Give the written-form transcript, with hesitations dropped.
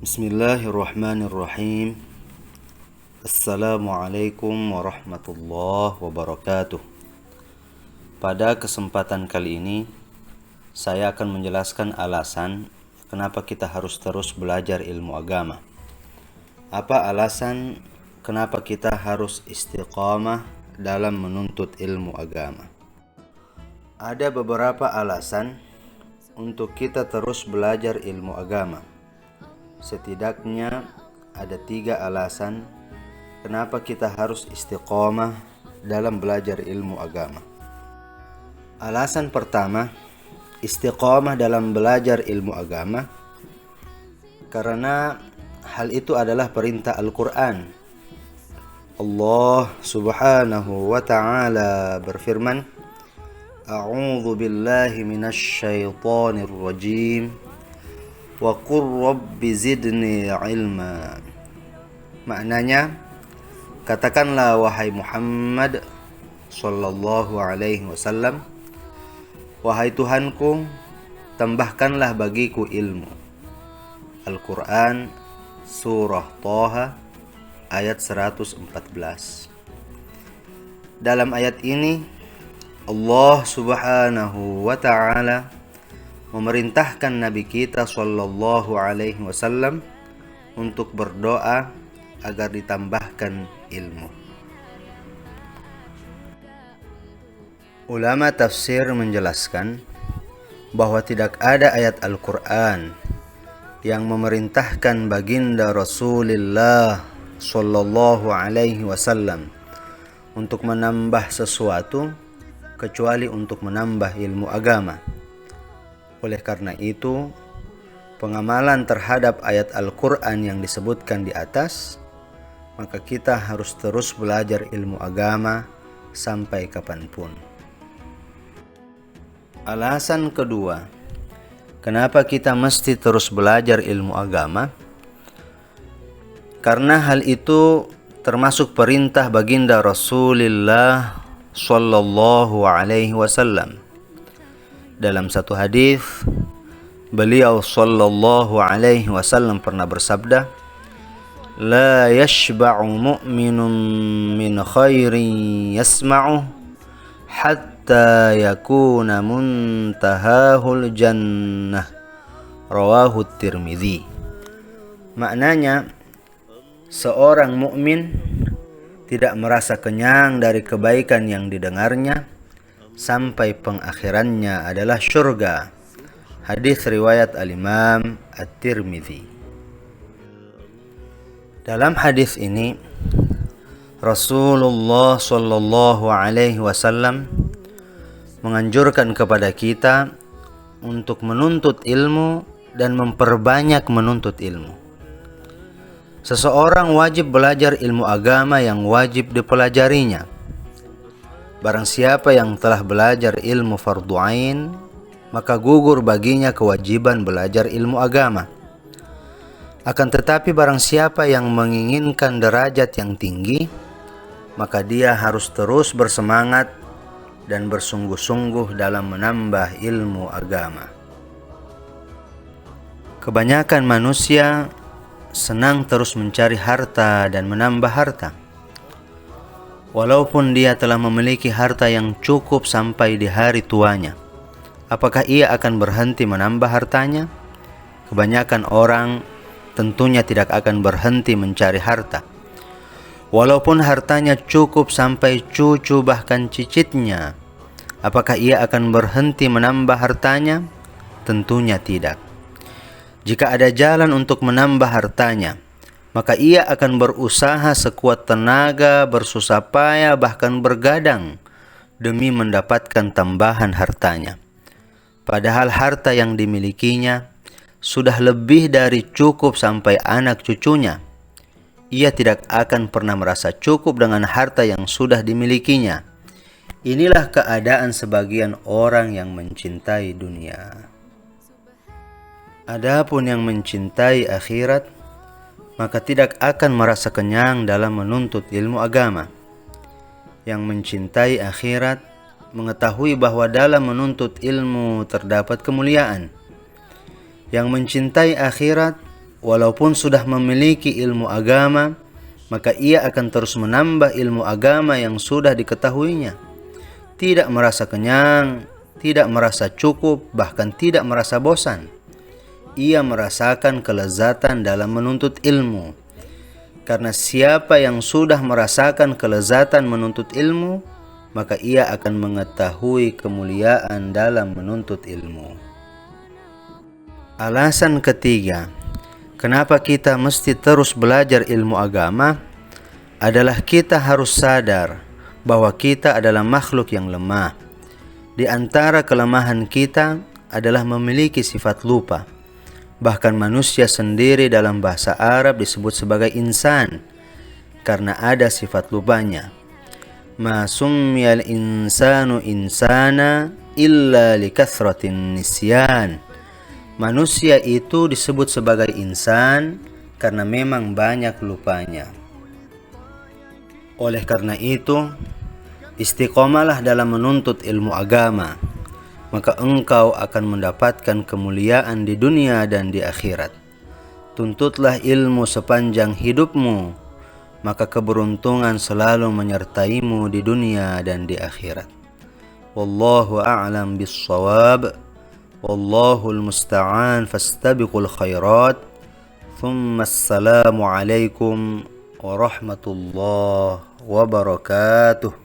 Bismillahirrahmanirrahim. Assalamualaikum warahmatullahi wabarakatuh. Pada kesempatan kali ini saya akan menjelaskan alasan kenapa kita harus terus belajar ilmu agama. Apa alasan kenapa kita harus istiqamah dalam menuntut ilmu agama? Ada beberapa alasan untuk kita terus belajar ilmu agama. Setidaknya ada 3 alasan kenapa kita harus istiqamah dalam belajar ilmu agama. Alasan pertama, istiqamah dalam belajar ilmu agama karena hal itu adalah perintah Al-Quran. Allah subhanahu wa ta'ala berfirman, A'udzu billahi minasy syaithanir rajim. Wa qur rabbi zidni ilma. Maknanya, katakanlah wahai Muhammad sallallahu alaihi wasallam, wahai Tuhanku, tambahkanlah bagiku ilmu. Al-Quran surah Thaha ayat 114. Dalam ayat ini Allah subhanahu wa ta'ala memerintahkan Nabi kita sallallahu alaihi wasallam untuk berdoa agar ditambahkan ilmu. Ulama tafsir menjelaskan bahwa tidak ada ayat Al-Quran yang memerintahkan baginda Rasulullah sallallahu alaihi wasallam untuk menambah sesuatu kecuali untuk menambah ilmu agama. Oleh karena itu, pengamalan terhadap ayat Al-Quran yang disebutkan di atas, maka kita harus terus belajar ilmu agama sampai kapanpun. Alasan kedua, kenapa kita mesti terus belajar ilmu agama? Karena hal itu termasuk perintah baginda Rasulullah sallallahu alaihi wasallam. Dalam satu hadis, beliau sallallahu alaihi wasallam pernah bersabda, "La yashba'u mu'minun min khairin yasma'u hatta yakuna muntahahul jannah." Rawahu Tirmidzi. Maknanya, seorang mukmin tidak merasa kenyang dari kebaikan yang didengarnya sampai pengakhirannya adalah syurga. Hadis riwayat Al-Imam At-Tirmidzi. Dalam hadis ini Rasulullah sallallahu alaihi wasallam menganjurkan kepada kita untuk menuntut ilmu dan memperbanyak menuntut ilmu. Seseorang wajib belajar ilmu agama yang wajib dipelajarinya. Barang siapa yang telah belajar ilmu fardu ain, maka gugur baginya kewajiban belajar ilmu agama. Akan tetapi barang siapa yang menginginkan derajat yang tinggi, maka dia harus terus bersemangat dan bersungguh-sungguh dalam menambah ilmu agama. Kebanyakan manusia senang terus mencari harta dan menambah harta. Walaupun dia telah memiliki harta yang cukup sampai di hari tuanya, apakah ia akan berhenti menambah hartanya? Kebanyakan orang tentunya tidak akan berhenti mencari harta. Walaupun hartanya cukup sampai cucu bahkan cicitnya, apakah ia akan berhenti menambah hartanya? Tentunya tidak. Jika ada jalan untuk menambah hartanya, maka ia akan berusaha sekuat tenaga, bersusah payah, bahkan bergadang demi mendapatkan tambahan hartanya. Padahal harta yang dimilikinya sudah lebih dari cukup sampai anak cucunya. Ia tidak akan pernah merasa cukup dengan harta yang sudah dimilikinya. Inilah keadaan sebagian orang yang mencintai dunia. Adapun yang mencintai akhirat, maka tidak akan merasa kenyang dalam menuntut ilmu agama. Yang mencintai akhirat mengetahui bahwa dalam menuntut ilmu terdapat kemuliaan. Yang mencintai akhirat walaupun sudah memiliki ilmu agama, maka ia akan terus menambah ilmu agama yang sudah diketahuinya. Tidak merasa kenyang, tidak merasa cukup, bahkan tidak merasa bosan. Ia merasakan kelezatan dalam menuntut ilmu. Karena siapa yang sudah merasakan kelezatan menuntut ilmu, maka ia akan mengetahui kemuliaan dalam menuntut ilmu. Alasan ketiga, kenapa kita mesti terus belajar ilmu agama adalah kita harus sadar bahwa kita adalah makhluk yang lemah. Di antara kelemahan kita adalah memiliki sifat lupa. Bahkan manusia sendiri dalam bahasa Arab disebut sebagai insan karena ada sifat lupanya. Ma summiyal insanu insana illa likathratin nisyan. Manusia itu disebut sebagai insan karena memang banyak lupanya. Oleh karena itu, istiqomalah dalam menuntut ilmu agama, maka engkau akan mendapatkan kemuliaan di dunia dan di akhirat. Tuntutlah ilmu sepanjang hidupmu, maka keberuntungan selalu menyertaimu di dunia dan di akhirat. Wallahu a'lam bis-shawab. Wallahul musta'an, fastabiqul khairat. Thumma assalamu alaikum warahmatullahi wabarakatuh.